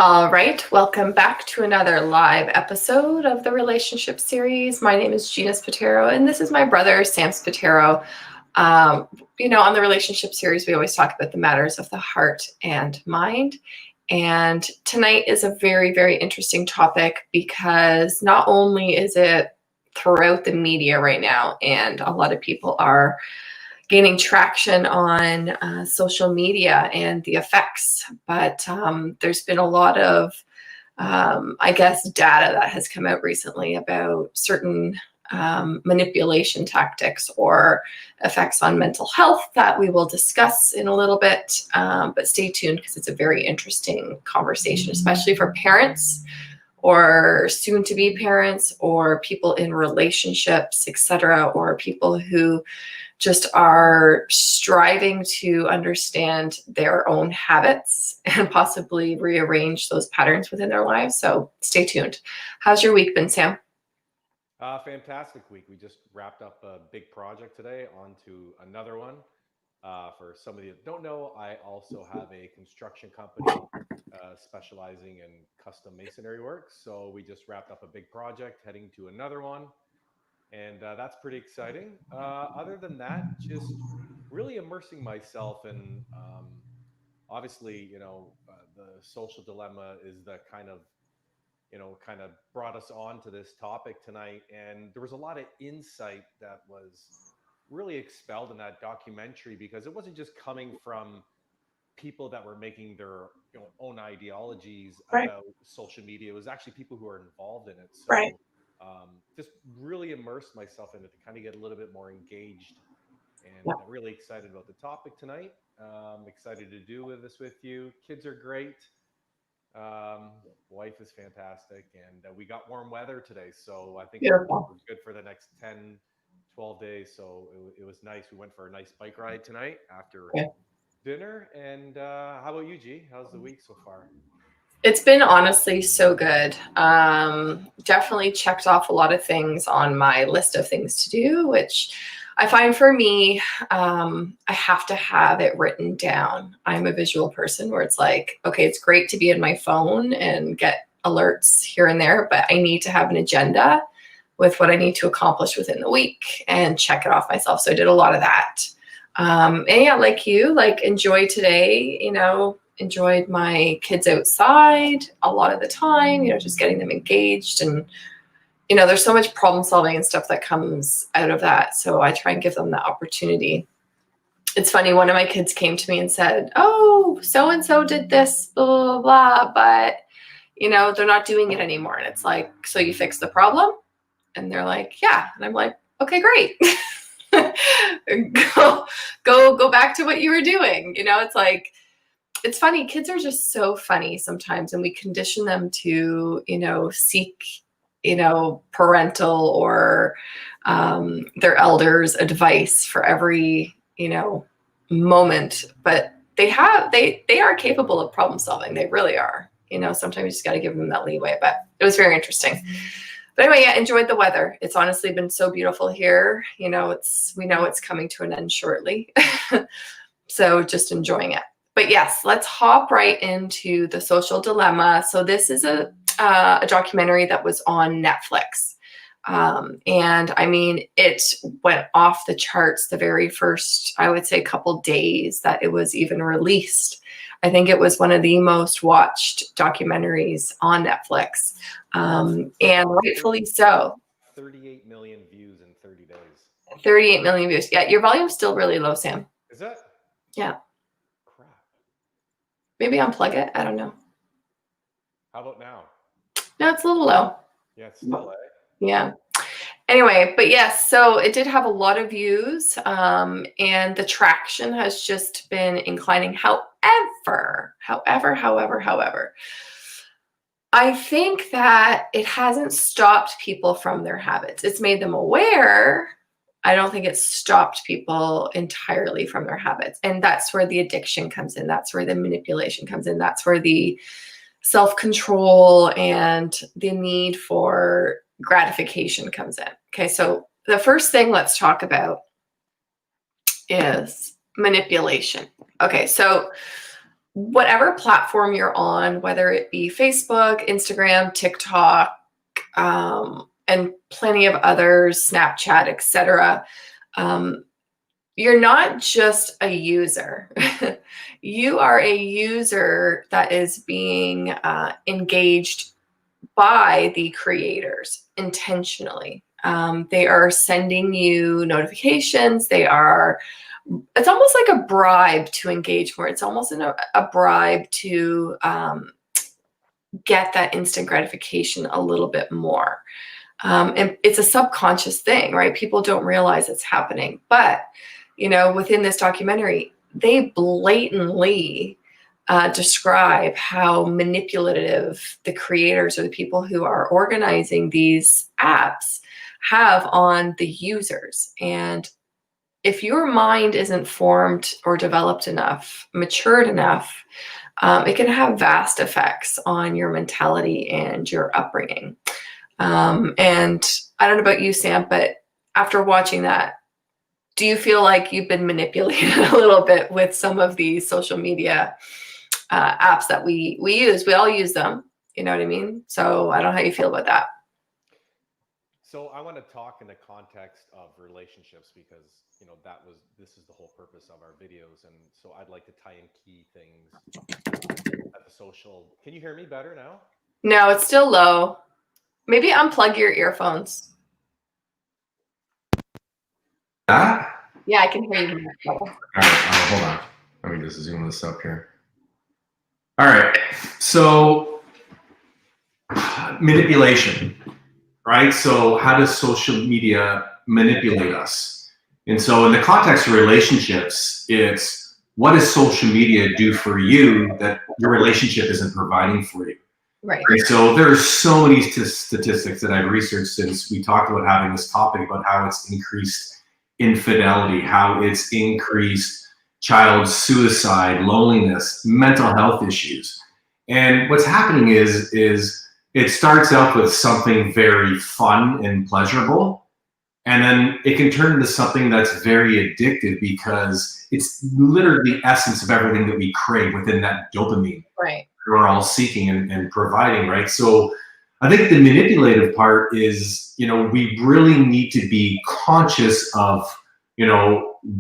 All right, welcome back to another live episode of the relationship series. My name is Gina Spataro, and this is my brother, Sam Spataro. On the relationship series, we always talk about the matters of the heart and mind. And tonight is a very, very interesting topic because not only is it throughout the media right now, and a lot of people are gaining traction on social media and the effects. But there's been a lot of, data that has come out recently about certain manipulation tactics or effects on mental health that we will discuss in a little bit. But stay tuned because it's a very interesting conversation, especially for parents or soon to be parents or people in relationships, etc., or people who just are striving to understand their own habits and possibly rearrange those patterns within their lives. So stay tuned. How's your week been, Sam? Fantastic week. We just wrapped up a big project today, on to another one. For some of you that don't know, I also have a construction company specializing in custom masonry work. So we just wrapped up a big project, heading to another one. And that's pretty exciting. Other than that, just really immersing myself in, obviously, the social dilemma is the kind of brought us on to this topic tonight. And there was a lot of insight that was really expelled in that documentary because it wasn't just coming from people that were making their own ideologies Right, about social media. It was actually people who are involved in it. right. So just really immersed myself in it to kind of get a little bit more engaged, and Yeah. really excited about the topic tonight. Excited to do this with you. Kids are great. Um, Wife is fantastic, and we got warm weather today, so I think Beautiful. we're good for the next 10, 12 days. So it was nice. We went for a nice bike ride tonight after Yeah. dinner. And how about you, G? How's the week so far? It's been honestly so good. Definitely checked off a lot of things on my list of things to do, which I find for me, I have to have it written down. I'm a visual person where it's like, okay, it's great to be in my phone and get alerts here and there, but I need to have an agenda with what I need to accomplish within the week and check it off myself. So I did a lot of that. And yeah, like you, like enjoy today, enjoyed my kids outside a lot of the time, just getting them engaged. And, there's so much problem solving and stuff that comes out of that. So I try and give them that opportunity. It's funny, one of my kids came to me and said, oh, so and so did this, blah, blah, blah, but, they're not doing it anymore. And it's like, so you fixed the problem? And they're like, yeah. And I'm like, okay, great. go back to what you were doing. It's like, it's funny. Kids are just so funny sometimes, and we condition them to, seek, parental or their elders' advice for every, moment. But they are capable of problem solving. They really are. Sometimes you just got to give them that leeway. But it was very interesting. But anyway, yeah, enjoyed the weather. It's honestly been so beautiful here. We know it's coming to an end shortly. So just enjoying it. But yes, let's hop right into the social dilemma. So this is a documentary that was on Netflix. And I mean, it went off the charts the very first, I would say, couple days that it was even released. I think it was one of the most watched documentaries on Netflix, and rightfully so. 38 million views in 30 days. 38 million views. Yeah, your volume's still really low, Sam. Is that Yeah, crap? maybe unplug it. I don't know. How about now? No, it's a little low. Yeah, it's still, Yeah. Anyway, but yes, so it did have a lot of views, and the traction has just been inclining. However, I think that it hasn't stopped people from their habits. It's made them aware. I don't think it's stopped people entirely from their habits. And that's where the addiction comes in. That's where the manipulation comes in. That's where the self-control and the need for gratification comes in. Okay, so the first thing let's talk about is manipulation. Okay, so whatever platform you're on, whether it be Facebook, Instagram, TikTok, and plenty of others, Snapchat, etc. You're not just a user. You are a user that is being engaged by the creators intentionally. They are sending you notifications. It's almost like a bribe to engage more. It's almost a bribe to get that instant gratification a little bit more. And it's a subconscious thing, right? People don't realize it's happening. But, within this documentary, they blatantly describe how manipulative the creators or the people who are organizing these apps have on the users. And if your mind isn't formed or developed enough, matured enough, it can have vast effects on your mentality and your upbringing. And I don't know about you, Sam, but after watching that, do you feel like you've been manipulated a little bit with some of these social media apps that we use? We all use them. You know what I mean? So I don't know how you feel about that. So I want to talk in the context of relationships because this is the whole purpose of our videos, and so I'd like to tie in key things at the social. Can you hear me better now? No, it's still low. Maybe unplug your earphones. Yeah, I can hear you. All right, hold on. Let me just zoom this up here. All right, so manipulation, right? So how does social media manipulate us? And so in the context of relationships, it's what does social media do for you that your relationship isn't providing for you? Right. So there's so many statistics that I've researched since we talked about having this topic about how it's increased infidelity, how it's increased child suicide, loneliness, mental health issues. And what's happening is it starts out with something very fun and pleasurable, and then it can turn into something that's very addictive because it's literally the essence of everything that we crave within that dopamine. Right. We're all seeking and providing, right? So I think the manipulative part is, we really need to be conscious of,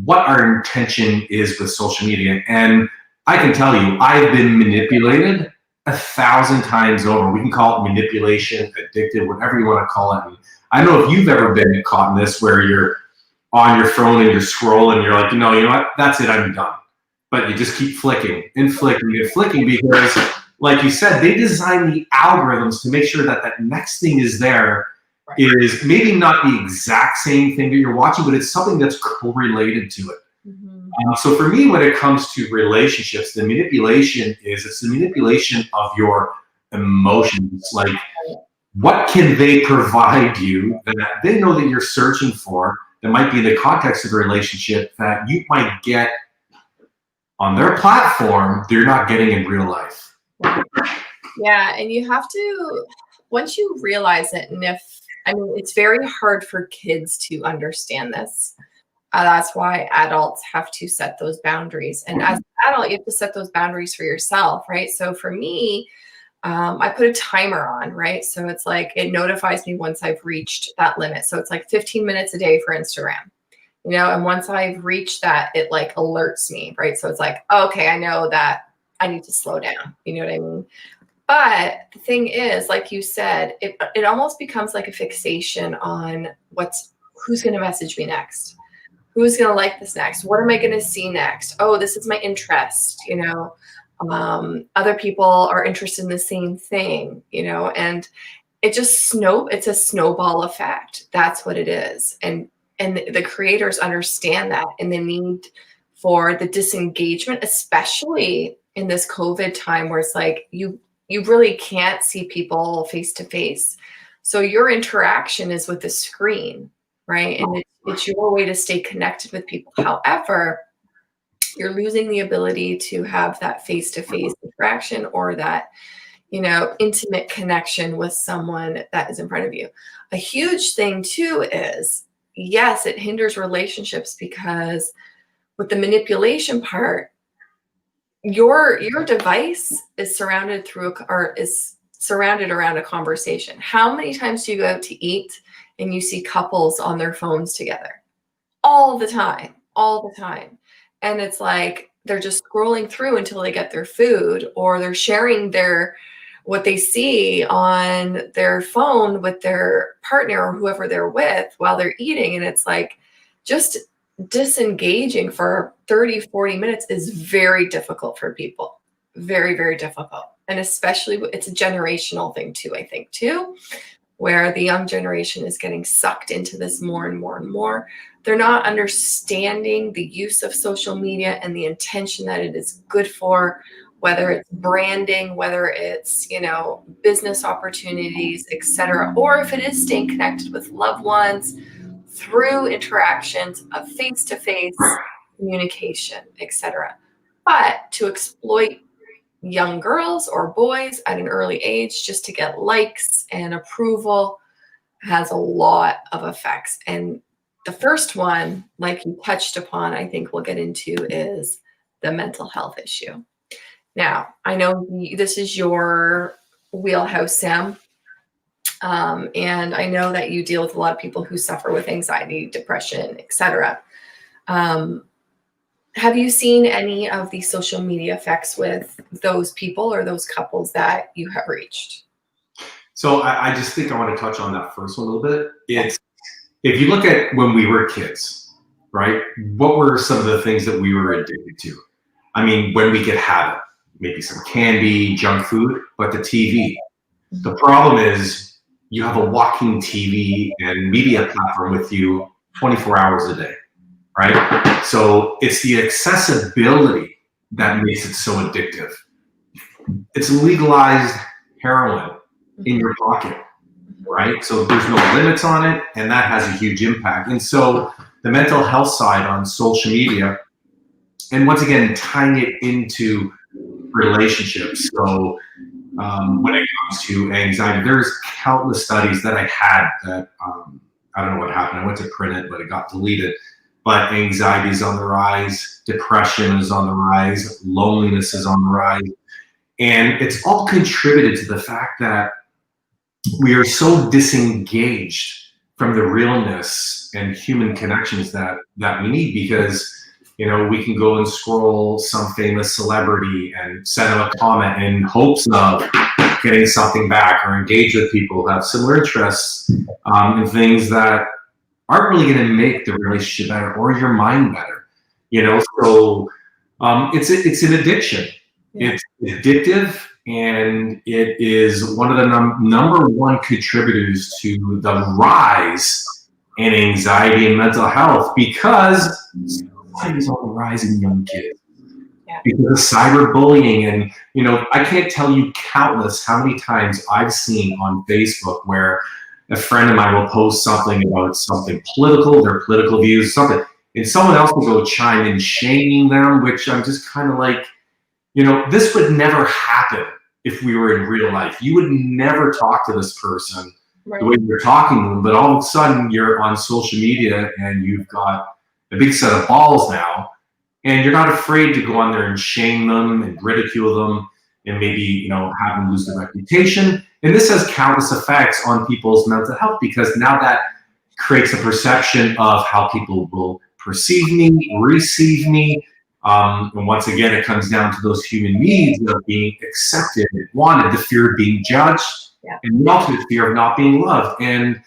what our intention is with social media. And I can tell you, I've been manipulated 1,000 times over. We can call it manipulation, addictive, whatever you want to call it. And I don't know if you've ever been caught in this where you're on your phone and you're scrolling and you're like, you know what, that's it, I'm done. But you just keep flicking and flicking and flicking because, like you said, they design the algorithms to make sure that that next thing is there is maybe not the exact same thing that you're watching, but it's something that's correlated to it. Mm-hmm. So for me, when it comes to relationships, the manipulation it's the manipulation of your emotions. Like, what can they provide you that they know that you're searching for that might be in the context of a relationship that you might get on their platform they're not getting in real life. Yeah, and you have to, once you realize it, it's very hard for kids to understand this. That's why adults have to set those boundaries. And as an adult, you have to set those boundaries for yourself, right? So for me, I put a timer on, right? So it's like, it notifies me once I've reached that limit. So it's like 15 minutes a day for Instagram. And once I've reached that, it like alerts me, right? So it's like, okay, I know that I need to slow down. You know what I mean? But the thing is, like you said, it almost becomes like a fixation on who's going to message me next? Who's going to like this next? What am I going to see next? Oh, this is my interest, other people are interested in the same thing, and it's a snowball effect. That's what it is. And the creators understand that, and the need for the disengagement, especially in this COVID time where it's like you really can't see people face to face. So your interaction is with the screen, right? And it's your way to stay connected with people. However, you're losing the ability to have that face to face interaction or that, intimate connection with someone that is in front of you. A huge thing too is, yes, it hinders relationships because with the manipulation part, your device is surrounded around a conversation. How many times do you go out to eat and you see couples on their phones together? All the time, all the time. And it's like they're just scrolling through until they get their food, or they're sharing what they see on their phone with their partner or whoever they're with while they're eating. And it's like, just disengaging for 30, 40 minutes is very difficult for people. Very, very difficult. And especially, it's a generational thing too, I think too, where the young generation is getting sucked into this more and more and more. They're not understanding the use of social media and the intention that it is good for, whether it's branding, whether it's, business opportunities, etc., or if it is staying connected with loved ones through interactions of face-to-face communication, etc. But to exploit young girls or boys at an early age just to get likes and approval has a lot of effects. And the first one, like you touched upon, I think we'll get into, is the mental health issue. Now, I know this is your wheelhouse, Sam. And I know that you deal with a lot of people who suffer with anxiety, depression, etc. Have you seen any of the social media effects with those people or those couples that you have reached? So I just think I want to touch on that first one a little bit. If you look at when we were kids, right? What were some of the things that we were addicted to? I mean, when we could have it, maybe some candy, junk food, but the TV. The problem is you have a walking TV and media platform with you 24 hours a day, right? So it's the accessibility that makes it so addictive. It's legalized heroin in your pocket, right? So there's no limits on it, and that has a huge impact. And so the mental health side on social media, and once again, tying it into relationships. So when it comes to anxiety, there's countless studies that I had that, I don't know what happened. I went to print it, but it got deleted. But anxiety is on the rise, depression is on the rise, loneliness is on the rise. And it's all contributed to the fact that we are so disengaged from the realness and human connections that we need, because we can go and scroll some famous celebrity and send them a comment in hopes of getting something back, or engage with people who have similar interests in things that aren't really going to make the relationship better or your mind better. So it's an addiction. Yeah. It's addictive, and it is one of the number one contributors to the rise in anxiety and mental health, because is on the rise in young kids. Yeah. Because of cyberbullying. And I can't tell you countless how many times I've seen on Facebook where a friend of mine will post something about something political, their political views, something, and someone else will go chime in shaming them, which I'm just kind of like, this would never happen if we were in real life. You would never talk to this person the way you're talking to them, but all of a sudden you're on social media and you've got a big set of balls now, and you're not afraid to go on there and shame them and ridicule them and maybe, have them lose their reputation. And this has countless effects on people's mental health, because now that creates a perception of how people will perceive me, receive me. And once again, it comes down to those human needs of being accepted, wanted, the fear of being judged, and the ultimate fear of not being loved. And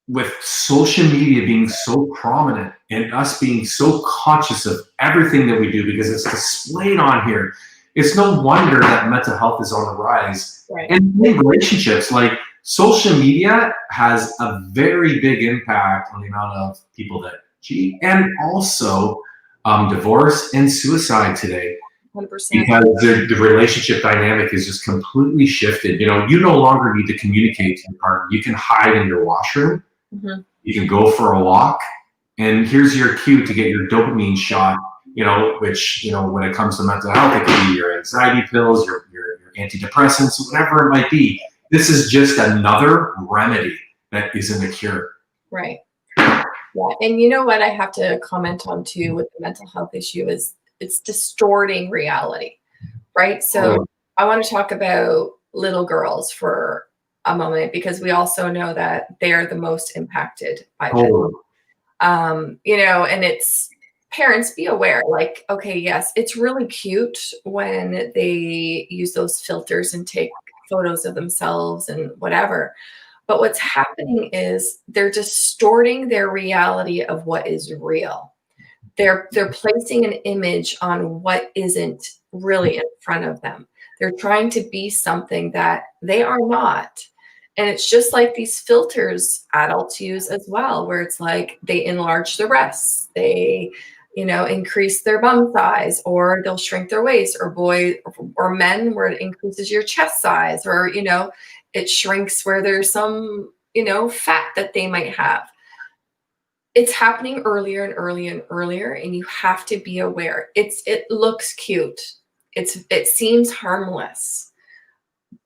with social media being so prominent and us being so conscious of everything that we do because it's displayed on here, it's no wonder that mental health is on the rise. Right. And in relationships, like, social media has a very big impact on the amount of people that cheat, and also divorce and suicide today. 100%. Because the relationship dynamic is just completely shifted. You no longer need to communicate to your partner. You can hide in your washroom. Mm-hmm. You can go for a walk, and here's your cue to get your dopamine shot, which, when it comes to mental health, it could be your anxiety pills, your antidepressants, whatever it might be. This is just another remedy that isn't a cure. Right. Yeah. And you know what I have to comment on too with the mental health issue is it's distorting reality, right? So I want to talk about little girls for a moment, because we also know that they're the most impacted by this. You know, and it's, parents, be aware, like, okay, yes, it's really cute when they use those filters and take photos of themselves and whatever. But what's happening is they're distorting their reality of what is real. They're placing an image on what isn't really in front of them. They're trying to be something that they are not. And it's just like these filters adults use as well, where it's like they enlarge their breasts, they, you know, increase their bum size, or they'll shrink their waist, or boy or men where it increases your chest size, or, you know, it shrinks where there's some, you know, fat that they might have. It's happening earlier and earlier and earlier, and you have to be aware. It looks cute. It seems harmless,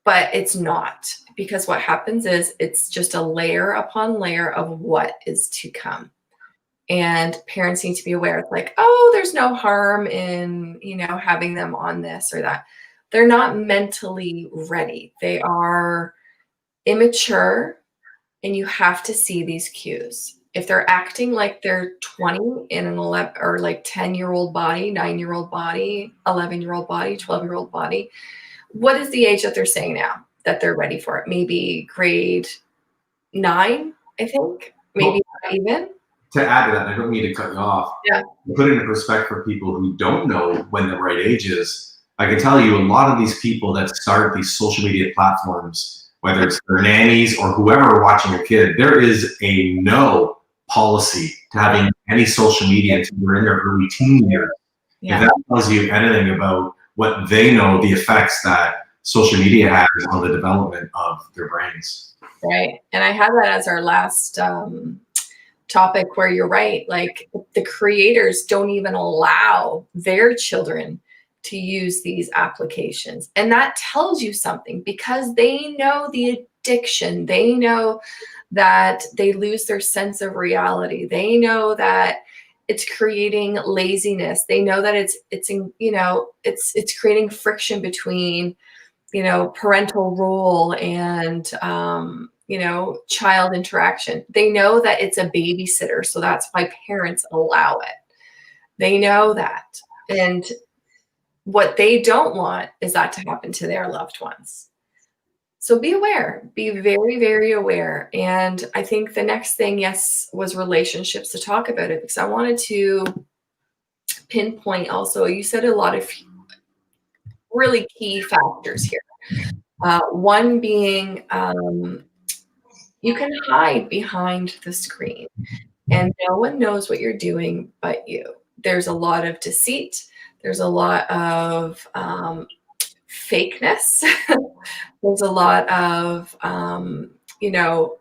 but it's not, because what happens is it's just a layer upon layer of what is to come. And parents need to be aware. It's like, oh, there's no harm in, you know, having them on this or that. They're not mentally ready. They are immature, and you have to see these cues. If they're acting like they're 20 in an 11 or like 10-year-old body, 9-year-old body, 11-year-old body, 12-year-old body, what is the age that they're saying now that they're ready for it? Maybe grade 9, I think, maybe not even. To add to that, I don't mean to cut you off. Yeah. To put it into perspective for people who don't know when the right age is, I can tell you a lot of these people that start these social media platforms, whether it's their nannies or whoever are watching your kid, there is a no policy to having any social media until you're in their early teen years. Yeah. If that tells you anything about what they know, the effects that social media has on the development of their brains. Right. And I had that as our last topic, where you're right. Like, the creators don't even allow their children to use these applications. And that tells you something, because they know the addiction. They know that they lose their sense of reality. They know that it's creating laziness. They know that it's creating friction between, you know, parental role and, you know, child interaction. They know that it's a babysitter. So that's why parents allow it. They know that. And what they don't want is that to happen to their loved ones. So be aware, be very, very aware. And I think the next thing, yes, was relationships, to talk about it, because I wanted to pinpoint also, you said a lot of really key factors here. One being, you can hide behind the screen, and no one knows what you're doing but you. There's a lot of deceit. There's a lot of fakeness. There's a lot of, you know,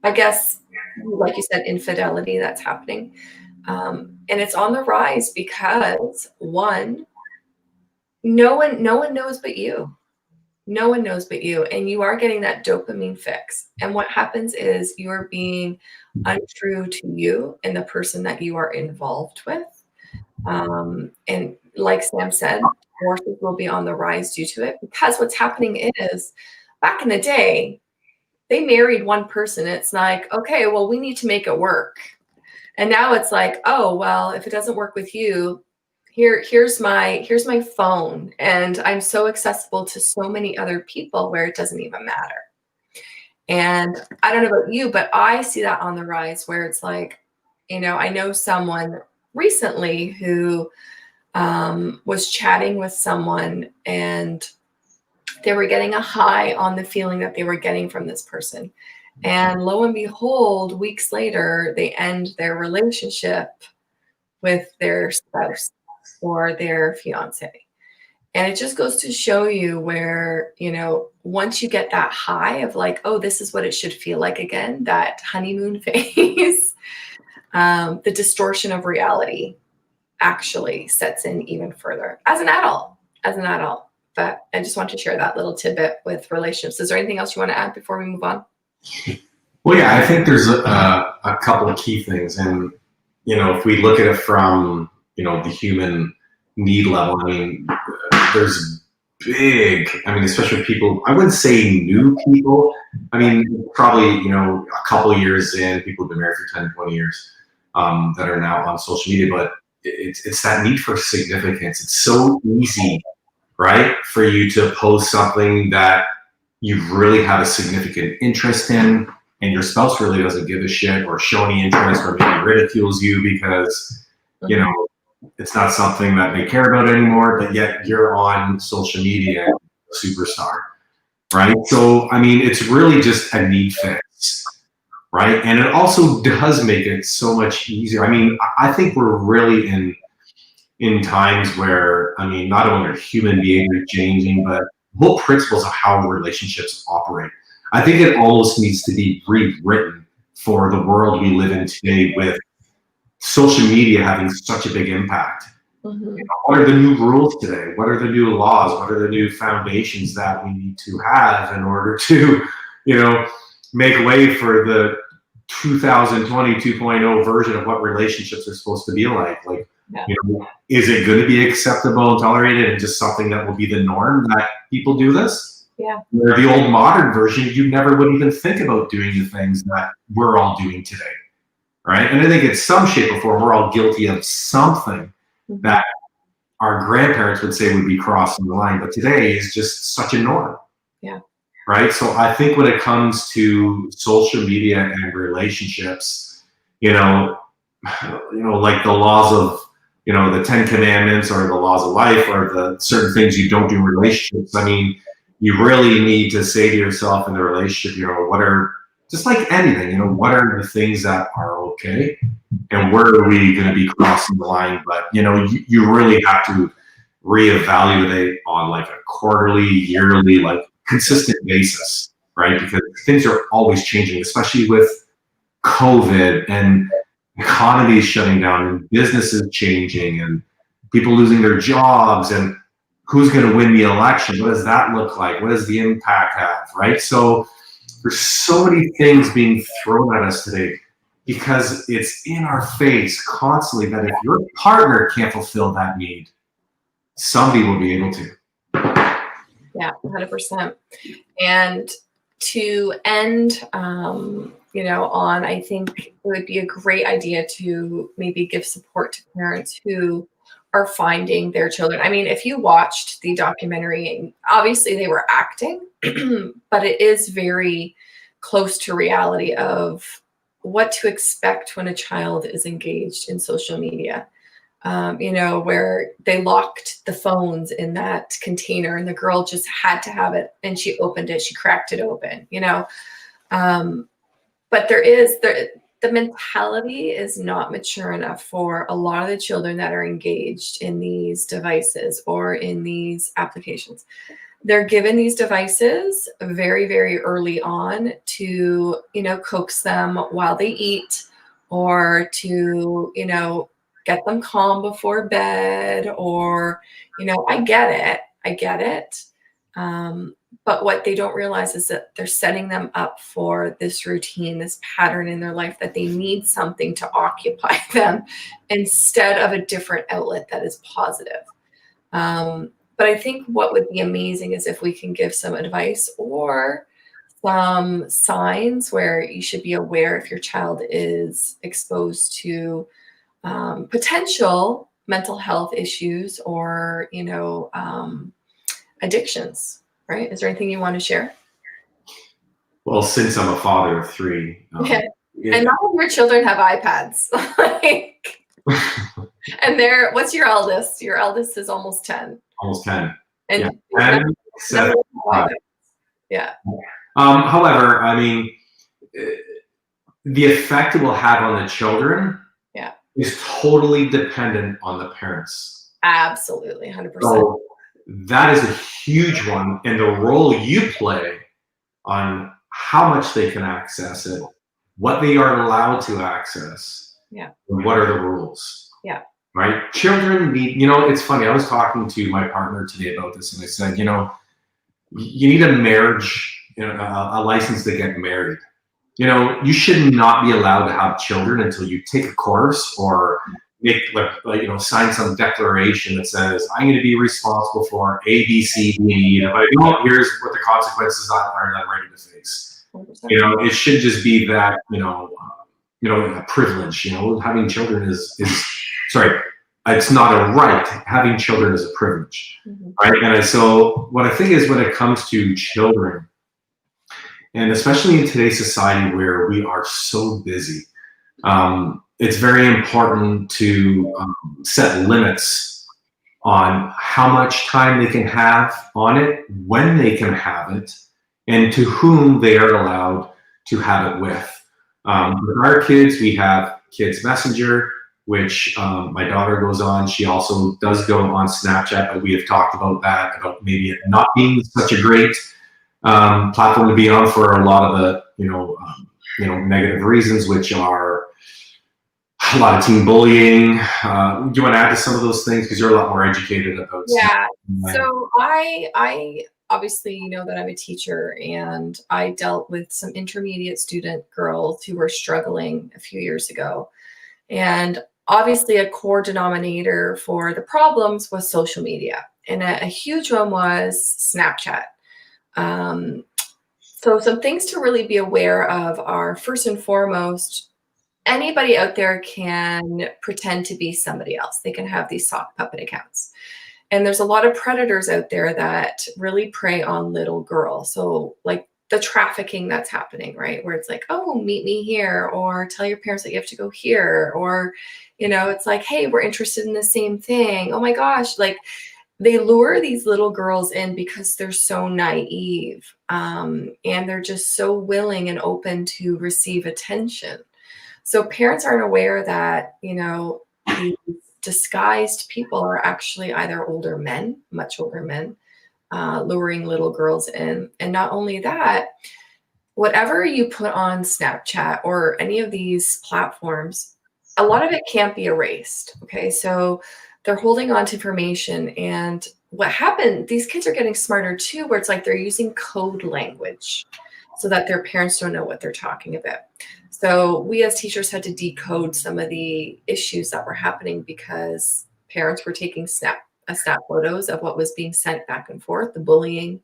I guess, like you said, infidelity that's happening. And it's on the rise because, one, no one knows but you. No one knows but you. And you are getting that dopamine fix. And what happens is you're being untrue to you and the person that you are involved with. And like Sam said, divorces will be on the rise due to it, because what's happening is, back in the day, they married one person. It's like, okay, well, we need to make it work. And now it's like, oh, well, if it doesn't work with you, here's my phone, and I'm so accessible to so many other people where it doesn't even matter. And I don't know about you, but I see that on the rise, where it's like, you know, I know someone recently who was chatting with someone, and they were getting a high on the feeling that they were getting from this person. And lo and behold, weeks later, they end their relationship with their spouse or their fiance. And it just goes to show you where, you know, once you get that high of like, oh, this is what it should feel like again, that honeymoon phase, the distortion of reality actually sets in even further as an adult. But I just want to share that little tidbit with relationships. Is there anything else you want to add before we move on? Well, yeah, I think there's a couple of key things. And, you know, if we look at it from, you know, the human need level, I mean, there's big, I mean, especially people, I wouldn't say new people. I mean, probably, you know, a couple of years in, people have been married for 10, 20 years that are now on social media, but it's that need for significance. It's so easy, right, for you to post something that you really have a significant interest in, and your spouse really doesn't give a shit or show any interest or maybe ridicules you because, you know, it's not something that they care about anymore, but yet you're on social media, superstar, right? So, I mean, it's really just a need fix, right? And it also does make it so much easier. I mean, I think we're really in times where, I mean, not only are human behavior changing, but whole principles of how relationships operate. I think it almost needs to be rewritten for the world we live in today with social media having such a big impact. You know, what are the new rules today? What are the new laws? What are the new foundations that we need to have in order to, you know, make way for the 2020 2.0 version of what relationships are supposed to be like? Like, you know, is it going to be acceptable and tolerated and just something that will be the norm that people do this? Yeah. Where the old modern version, you never would even think about doing the things that we're all doing today. Right. And I think in some shape or form, we're all guilty of something that our grandparents would say would be crossing the line. But today is just such a norm. Yeah. Right. So I think when it comes to social media and relationships, you know, like the laws of, you know, the 10 commandments or the laws of life or the certain things you don't do in relationships. I mean, you really need to say to yourself in the relationship, you know, what are, just like anything, you know, what are the things that are okay and where are we going to be crossing the line? But, you know, you really have to reevaluate on like a quarterly, yearly, like consistent basis, right? Because things are always changing, especially with COVID and economies shutting down and businesses changing and people losing their jobs and who's going to win the election? What does that look like? What does the impact have, right? So there's so many things being thrown at us today because it's in our face constantly that if your partner can't fulfill that need, somebody will be able to. Yeah, 100%. And to end, you know, on, I think it would be a great idea to maybe give support to parents who are finding their children. I mean, if you watched the documentary, obviously they were acting, but it is very close to reality of what to expect when a child is engaged in social media. You know, where they locked the phones in that container and the girl just had to have it and she opened it, she cracked it open, you know. But the mentality is not mature enough for a lot of the children that are engaged in these devices or in these applications. They're given these devices very, very early on to, you know, coax them while they eat or to, you know, get them calm before bed or, you know, I get it. But what they don't realize is that they're setting them up for this routine, this pattern in their life that they need something to occupy them instead of a different outlet that is positive. But I think what would be amazing is if we can give some advice or some signs where you should be aware if your child is exposed to potential mental health issues or, you know, addictions, right? Is there anything you want to share? Well, since I'm a father of three. Yeah. And none of your children have iPads. Like, and what's your eldest? Your eldest is almost 10. Almost 10. And yeah. 10, 7, 5. Yeah. However, I mean, the effect it will have on the children is totally dependent on the parents. Absolutely, 100%. So that is a huge one. And the role you play on how much they can access it, what they are allowed to access, and what are the rules. Yeah. Right? Children need, you know, it's funny. I was talking to my partner today about this and I said, you know, you need a marriage, you know, a license to get married. You know, you should not be allowed to have children until you take a course or make sign some declaration that says I'm going to be responsible for A, B, C, D, and E. And if I don't, here's what the consequences are that I'm ready to face. 100%. It should just be that a privilege. Having children is sorry. It's not a right. Having children is a privilege, right? And so what I think is when it comes to children, and especially in today's society where we are so busy, it's very important to set limits on how much time they can have on it, when they can have it, and to whom they are allowed to have it with. With our kids, we have Kids Messenger, which my daughter goes on. She also does go on Snapchat, but we have talked about that, about maybe it not being such a great platform to be on for a lot of the negative reasons, which are a lot of teen bullying. Do you want to add to some of those things because you're a lot more educated about? Yeah. So I obviously that I'm a teacher, and I dealt with some intermediate student girls who were struggling a few years ago, and obviously a core denominator for the problems was social media, and a huge one was Snapchat. So some things to really be aware of are, first and foremost, anybody out there can pretend to be somebody else. They can have these sock puppet accounts. And there's a lot of predators out there that really prey on little girls. So like the trafficking that's happening, right? Where it's like, oh, meet me here, or tell your parents that you have to go here, or, it's like, hey, we're interested in the same thing. Oh my gosh. Like, they lure these little girls in because they're so naive, and they're just so willing and open to receive attention. So parents aren't aware that, these disguised people are actually either older men, much older men, luring little girls in. And not only that, whatever you put on Snapchat or any of these platforms, a lot of it can't be erased. Okay. So they're holding on to information. And what happened, these kids are getting smarter too, where it's like they're using code language so that their parents don't know what they're talking about. So we as teachers had to decode some of the issues that were happening because parents were taking snap photos of what was being sent back and forth, the bullying.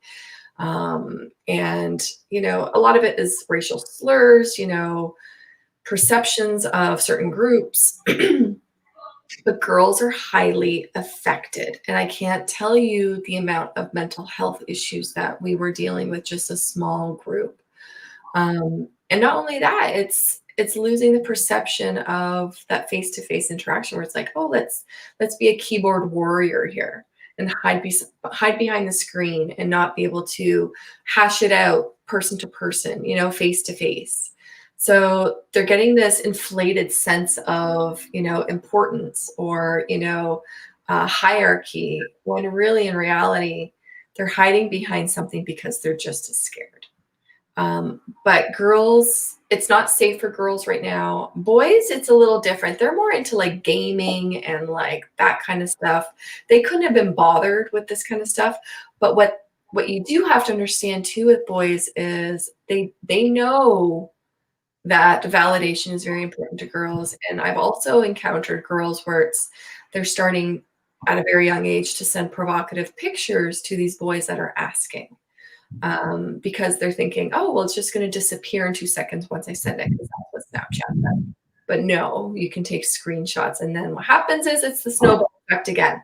And, a lot of it is racial slurs, perceptions of certain groups. But girls are highly affected. And I can't tell you the amount of mental health issues that we were dealing with just a small group. And not only that, it's losing the perception of that face-to-face interaction where it's like, oh, let's be a keyboard warrior here and hide behind the screen and not be able to hash it out person to person, face-to-face. So they're getting this inflated sense of, importance or, hierarchy, when really in reality, they're hiding behind something because they're just as scared. But girls, it's not safe for girls right now. Boys, it's a little different. They're more into like gaming and like that kind of stuff. They couldn't have been bothered with this kind of stuff. But what you do have to understand too with boys is they know that validation is very important to girls. And I've also encountered girls where they're starting at a very young age to send provocative pictures to these boys that are asking. Because they're thinking, oh, well, it's just going to disappear in 2 seconds once I send it, because that's what Snapchat does. But no, you can take screenshots, and then what happens is it's the snowball effect again.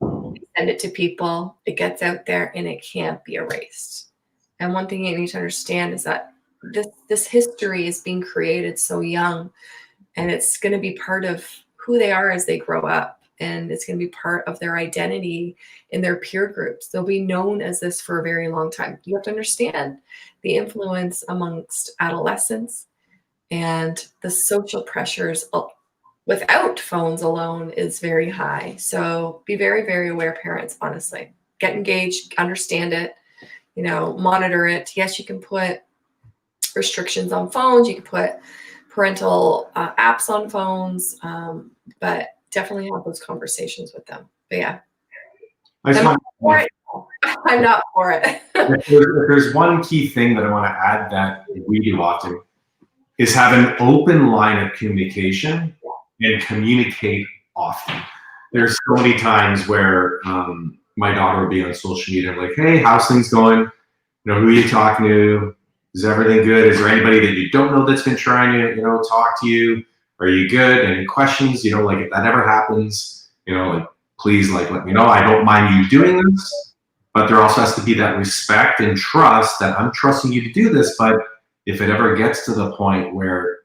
You send it to people, it gets out there, and it can't be erased. And one thing you need to understand is that this history is being created so young, and it's going to be part of who they are as they grow up. And it's going to be part of their identity in their peer groups. They'll be known as this for a very long time. You have to understand the influence amongst adolescents and the social pressures without phones alone is very high. So be very, very aware, parents, honestly. Get engaged, understand it, monitor it. Yes, you can put restrictions on phones. You can put parental apps on phones, but definitely have those conversations with them. But yeah, I'm not for it. If there's one key thing that I want to add that we do often is have an open line of communication and communicate often. There's so many times where my daughter will be on social media. I'm like, hey, how's things going? You know, who are you talking to? Is everything good? Is there anybody that you don't know that's been trying to, you know, talk to you? Are you good? Any questions? You know, like if that ever happens, you know, like please, like let me know. I don't mind you doing this, but there also has to be that respect and trust that I'm trusting you to do this. But if it ever gets to the point where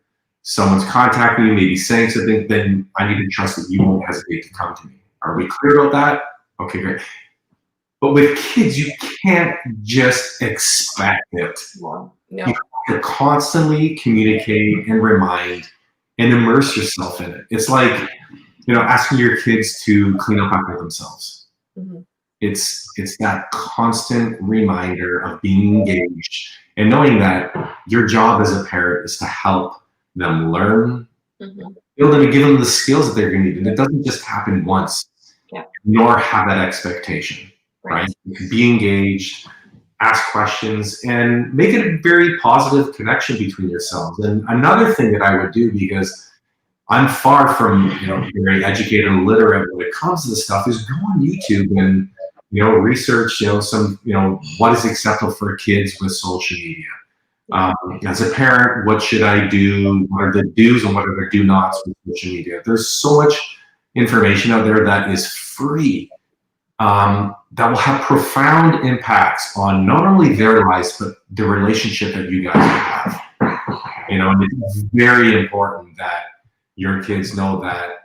someone's contacting you, maybe saying something, then I need to trust that you won't hesitate to come to me. Are we clear about that? Okay, great. But with kids, you can't just expect it. No. You have to constantly communicate and remind and immerse yourself in it. It's like, you know, asking your kids to clean up after themselves. Mm-hmm. It's that constant reminder of being engaged and knowing that your job as a parent is to help them learn, build them and give them the skills that they're going to need. And it doesn't just happen once, nor have that expectation, right? Be engaged, ask questions, and make it a very positive connection between yourselves. And another thing that I would do, because I'm far from, you know, very educated and literate when it comes to this stuff, is go on YouTube and, you know, research, you know, some, you know, what is acceptable for kids with social media. As a parent, what should I do? What are the do's and what are the do nots with social media? There's so much information out there that is free, that will have profound impacts on not only their lives, but the relationship that you guys have. You know, and it's very important that your kids know that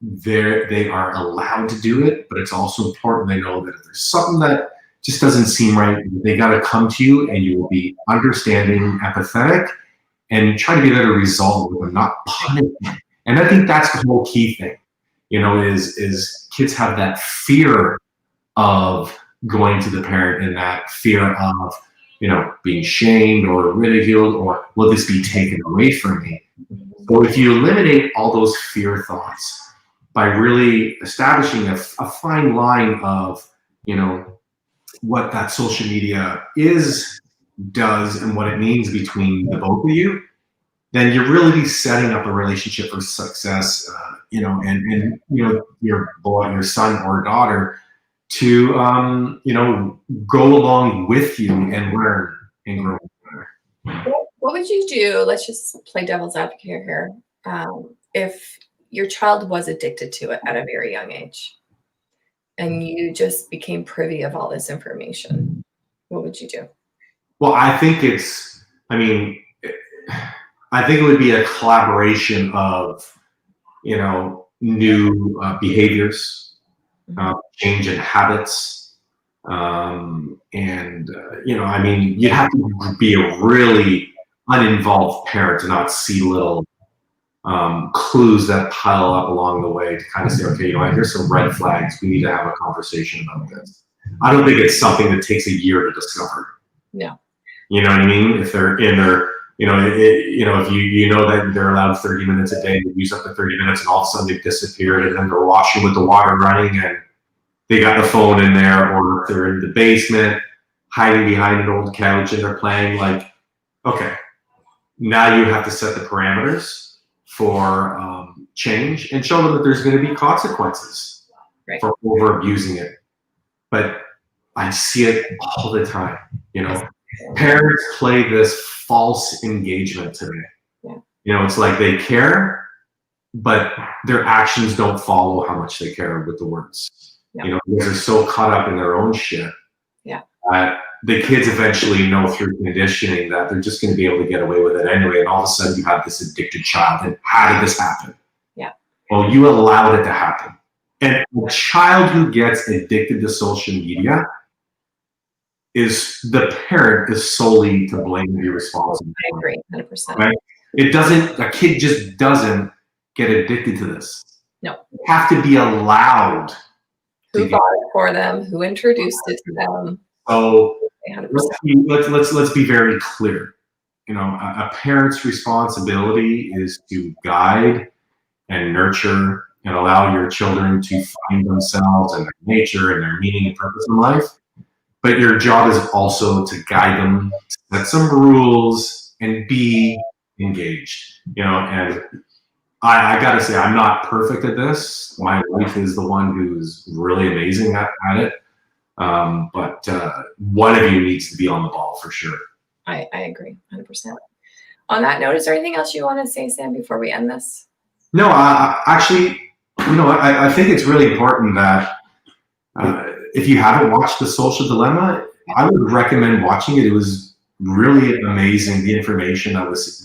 they are allowed to do it, but it's also important they know that if there's something that just doesn't seem right, they got to come to you, and you will be understanding, empathetic, and try to be able to resolve them, not punish them. And I think that's the whole key thing, you know, is kids have that fear of going to the parent and that fear of, you know, being shamed or ridiculed, or will this be taken away from me? So if you eliminate all those fear thoughts by really establishing a fine line of, you know, what that social media does, and what it means between the both of you, then you're really setting up a relationship for success, you know, and you know, your boy, your son or daughter to, you know, go along with you and learn and grow. What would you do? Let's just play devil's advocate here. If your child was addicted to it at a very young age, and you just became privy of all this information, what would you do? Well, I think it would be a collaboration of, you know, new behaviors, change in habits, and, you know, I mean, you have to be a really uninvolved parent to not see little clues that pile up along the way to kind of say, okay, you know, here's some red flags. We need to have a conversation about this. I don't think it's something that takes a year to discover. No. You know what I mean? If they're in their, you know, you know, if you know that they're allowed 30 minutes a day, they use up to 30 minutes, and all of a sudden they've disappeared, and then they're washing with the water running, and they got the phone in there, or if they're in the basement hiding behind an old couch and they're playing, like, okay, now you have to set the parameters for change and show them that there's going to be consequences for over abusing it. But I see it all the time. You know, parents play this false engagement today. You know, it's like they care, but their actions don't follow how much they care with the words. You know, because they're so caught up in their own shit. That the kids eventually know through conditioning that they're just going to be able to get away with it anyway. And all of a sudden you have this addicted child. And how did this happen? Well, you allowed it to happen. And a child who gets addicted to social media, is the parent is solely to blame and be responsible. I agree, 100%. Right? A kid just doesn't get addicted to this. No. You have to be allowed. Who bought it for them? Who introduced it to them? So let's be very clear. You know, a parent's responsibility is to guide and nurture and allow your children to find themselves and their nature and their meaning and purpose in life. But your job is also to guide them, set some rules, and be engaged. You know, and I gotta say, I'm not perfect at this. My wife is the one who's really amazing at it. But one of you needs to be on the ball for sure. I agree 100%. On that note, is there anything else you want to say, Sam, before we end this? No, actually, I think it's really important that if you haven't watched The Social Dilemma, I would recommend watching it. It was really amazing, the information that was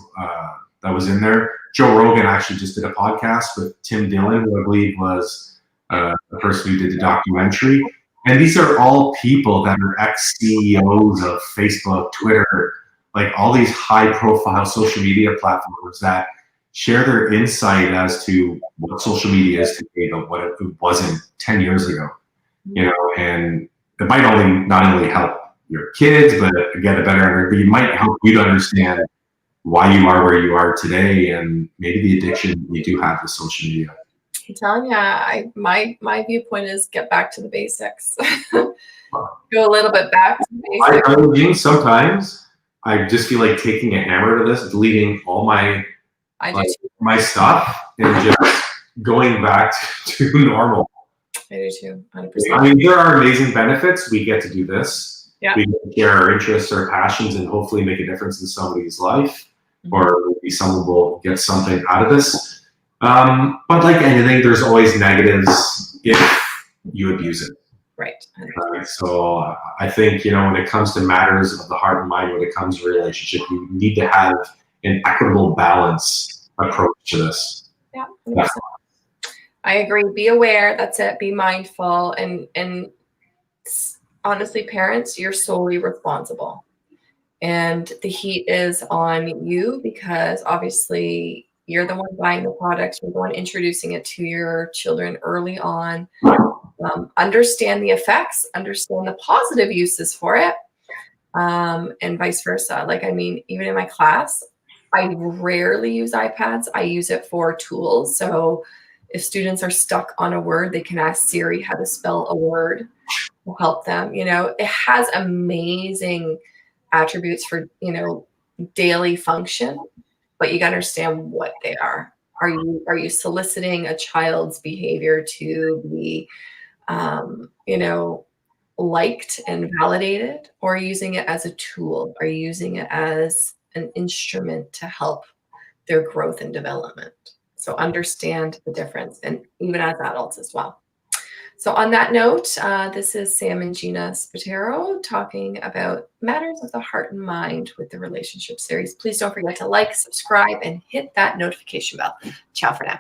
in there. Joe Rogan actually just did a podcast with Tim Dillon, who I believe was the person who did the documentary. And these are all people that are ex-CEOs of Facebook, Twitter, like all these high-profile social media platforms that share their insight as to what social media is today, but what it wasn't 10 years ago. And it might not only help your kids, but get a better, but it might help you to understand why you are where you are today, and maybe the addiction you do have to social media. I'm telling you, my viewpoint is get back to the basics. Go a little bit back to the basics. Sometimes I just feel like taking a hammer to this, deleting all my stuff, and just going back to normal. I do too, 100%. I mean, there are amazing benefits. We get to do this. Yeah. We get to share our interests, our passions, and hopefully make a difference in somebody's life, or maybe someone will get something out of this. But like anything, there's always negatives if you abuse it. Right. So I think, when it comes to matters of the heart and mind, when it comes to relationship, you need to have an equitable balance approach to this. Yeah. 100%. I agree. Be aware. That's it. Be mindful. And honestly, parents, you're solely responsible. And the heat is on you because obviously you're the one buying the product. You're the one introducing it to your children early on. Understand the effects, understand the positive uses for it, and vice versa. Like, I mean, even in my class, I rarely use iPads. I use it for tools. So if students are stuck on a word, they can ask Siri how to spell a word to help them. It has amazing attributes for, daily function, but you got to understand what they are. Are you soliciting a child's behavior to be, liked and validated, or are you using it as a tool? Are you using it as an instrument to help their growth and development? So understand the difference, and even as adults as well. So on that note, this is Sam and Gina Spataro talking about matters of the heart and mind with the relationship series. Please don't forget to like, subscribe, and hit that notification bell. Ciao for now.